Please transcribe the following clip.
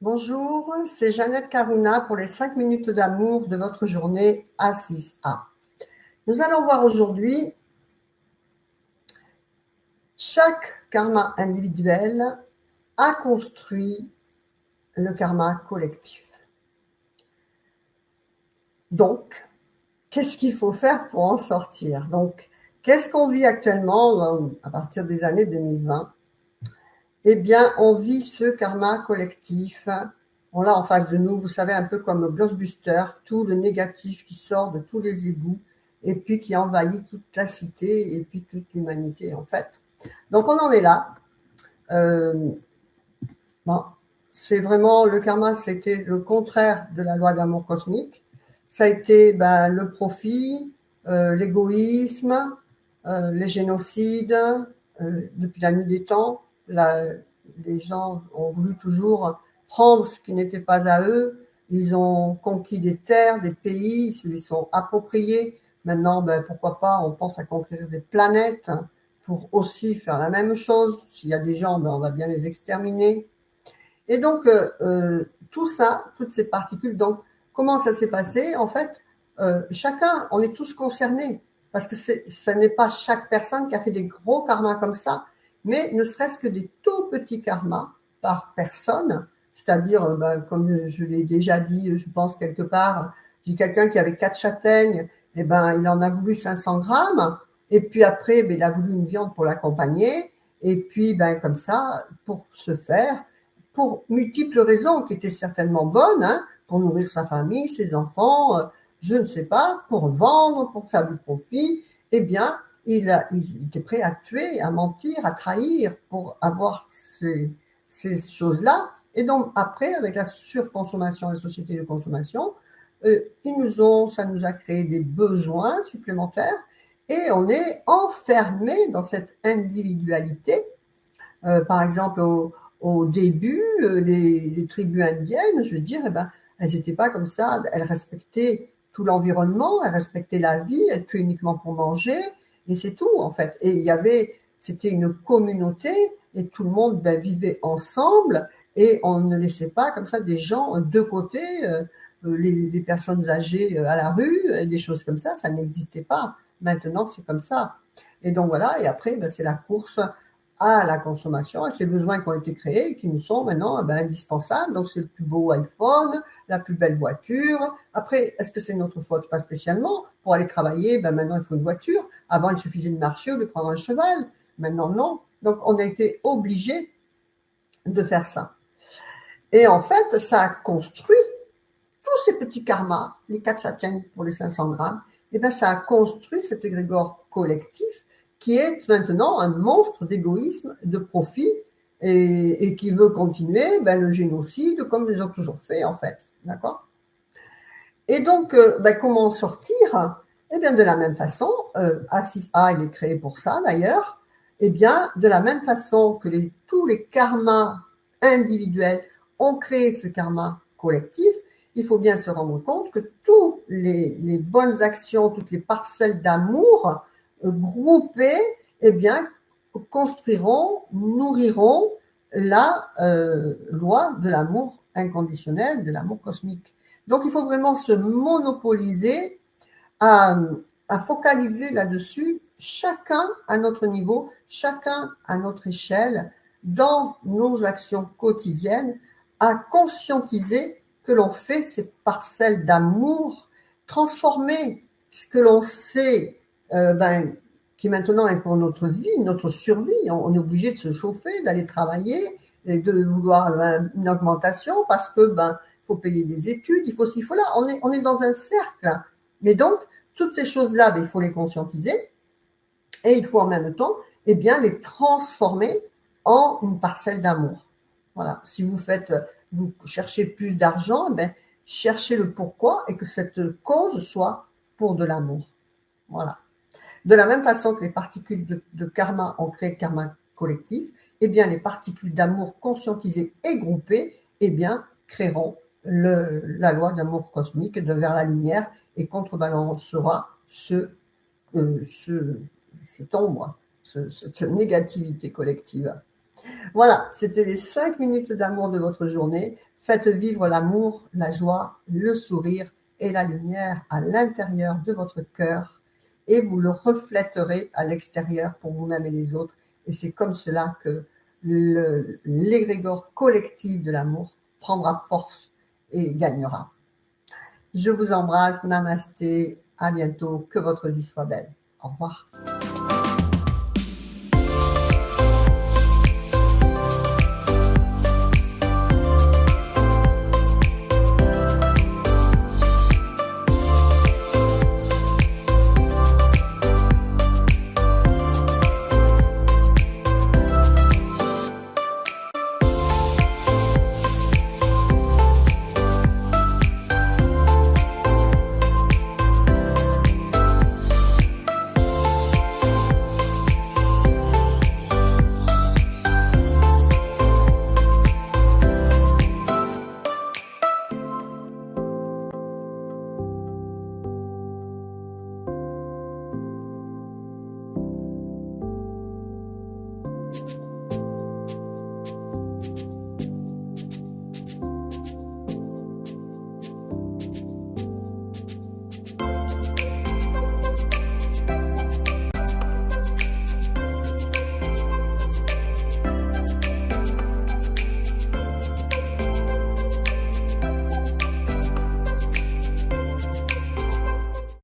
Bonjour, c'est Jeannette Karuna pour les 5 minutes d'amour de votre journée A6A. Nous allons voir aujourd'hui chaque karma individuel a construit le karma collectif. Donc, qu'est-ce qu'il faut faire pour en sortir? Donc, qu'est-ce qu'on vit actuellement à partir des années 2020? Eh bien, on vit ce karma collectif. On l'a en face de nous, vous savez, un peu comme Ghostbuster, tout le négatif qui sort de tous les égouts et puis qui envahit toute la cité et puis toute l'humanité, en fait. Donc, on en est là. Bon, c'est vraiment le karma, c'était le contraire de la loi d'amour cosmique. Ça a été le profit, l'égoïsme, les génocides. Depuis la nuit des temps, les gens ont voulu toujours prendre ce qui n'était pas à eux. Ils ont conquis des terres, des pays, ils se les sont appropriés. Maintenant, pourquoi pas, on pense à conquérir des planètes pour aussi faire la même chose. S'il y a des gens, on va bien les exterminer. Et donc, tout ça, toutes ces particules, donc, comment ça s'est passé? En fait, chacun, on est tous concernés, parce que ce n'est pas chaque personne qui a fait des gros karmas comme ça, mais ne serait-ce que des tout petits karmas par personne, c'est-à-dire, comme je l'ai déjà dit, je pense quelque part, j'ai quelqu'un qui avait 4 châtaignes, et il en a voulu 500 grammes, et puis après, il a voulu une viande pour l'accompagner, et puis, comme ça, pour se faire, pour multiples raisons qui étaient certainement bonnes, hein, pour nourrir sa famille, ses enfants, je ne sais pas, pour vendre, pour faire du profit, eh bien, il était prêt à tuer, à mentir, à trahir pour avoir ces choses-là. Et donc, après, avec la surconsommation, les sociétés de consommation, ça nous a créé des besoins supplémentaires et on est enfermé dans cette individualité. Par exemple, au début, les tribus indiennes, je veux dire, elles n'étaient pas comme ça. Elles respectaient tout l'environnement, elles respectaient la vie, elles tuaient uniquement pour manger, et c'est tout en fait. Et c'était une communauté, et tout le monde vivait ensemble, et on ne laissait pas comme ça des gens de côté, les personnes âgées à la rue, des choses comme ça n'existait pas. Maintenant, c'est comme ça. Et donc voilà, et après, c'est la course à la consommation, à ces besoins qui ont été créés et qui nous sont maintenant indispensables. Donc c'est le plus beau iPhone, la plus belle voiture. Après, est-ce que c'est notre faute? Pas spécialement. Pour aller travailler, maintenant il faut une voiture. Avant, il suffisait de marcher ou de prendre un cheval. Maintenant, non. Donc on a été obligé de faire ça. Et en fait, ça a construit tous ces petits karmas, les 4 châtaignes pour les 500 grammes, et ça a construit cet égrégore collectif qui est maintenant un monstre d'égoïsme, de profit, et qui veut continuer le génocide comme ils ont toujours fait en fait. D'accord? Et donc, comment en sortir? Eh bien, de la même façon, A6A, il est créé pour ça d'ailleurs, eh bien, de la même façon que tous les karmas individuels ont créé ce karma collectif, il faut bien se rendre compte que toutes les bonnes actions, toutes les parcelles d'amour groupées, eh bien, construiront, nourriront la loi de l'amour inconditionnel, de l'amour cosmique. Donc, il faut vraiment se monopoliser à, à focaliser là-dessus, chacun à notre niveau, chacun à notre échelle, dans nos actions quotidiennes, à conscientiser que l'on fait ces parcelles d'amour, transformer ce que l'on sait, qui maintenant est pour notre vie, notre survie. On est obligé de se chauffer, d'aller travailler, et de vouloir une augmentation parce que faut payer des études, il faut ci, il faut là. On est dans un cercle. Mais donc, toutes ces choses-là, il faut les conscientiser et il faut en même temps les transformer en une parcelle d'amour. Voilà. Si vous cherchez plus d'argent, cherchez le pourquoi et que cette cause soit pour de l'amour. Voilà. De la même façon que les particules de karma ont créé le karma collectif, les particules d'amour conscientisées et groupées, créeront la loi d'amour cosmique vers la lumière et contrebalancera cette ombre, cette négativité collective. Voilà, c'était les 5 minutes d'amour de votre journée. Faites vivre l'amour, la joie, le sourire et la lumière à l'intérieur de votre cœur et vous le reflèterez à l'extérieur pour vous-même et les autres. Et c'est comme cela que l'égrégore collectif de l'amour prendra force et gagnera. Je vous embrasse, namasté, à bientôt, que votre vie soit belle. Au revoir.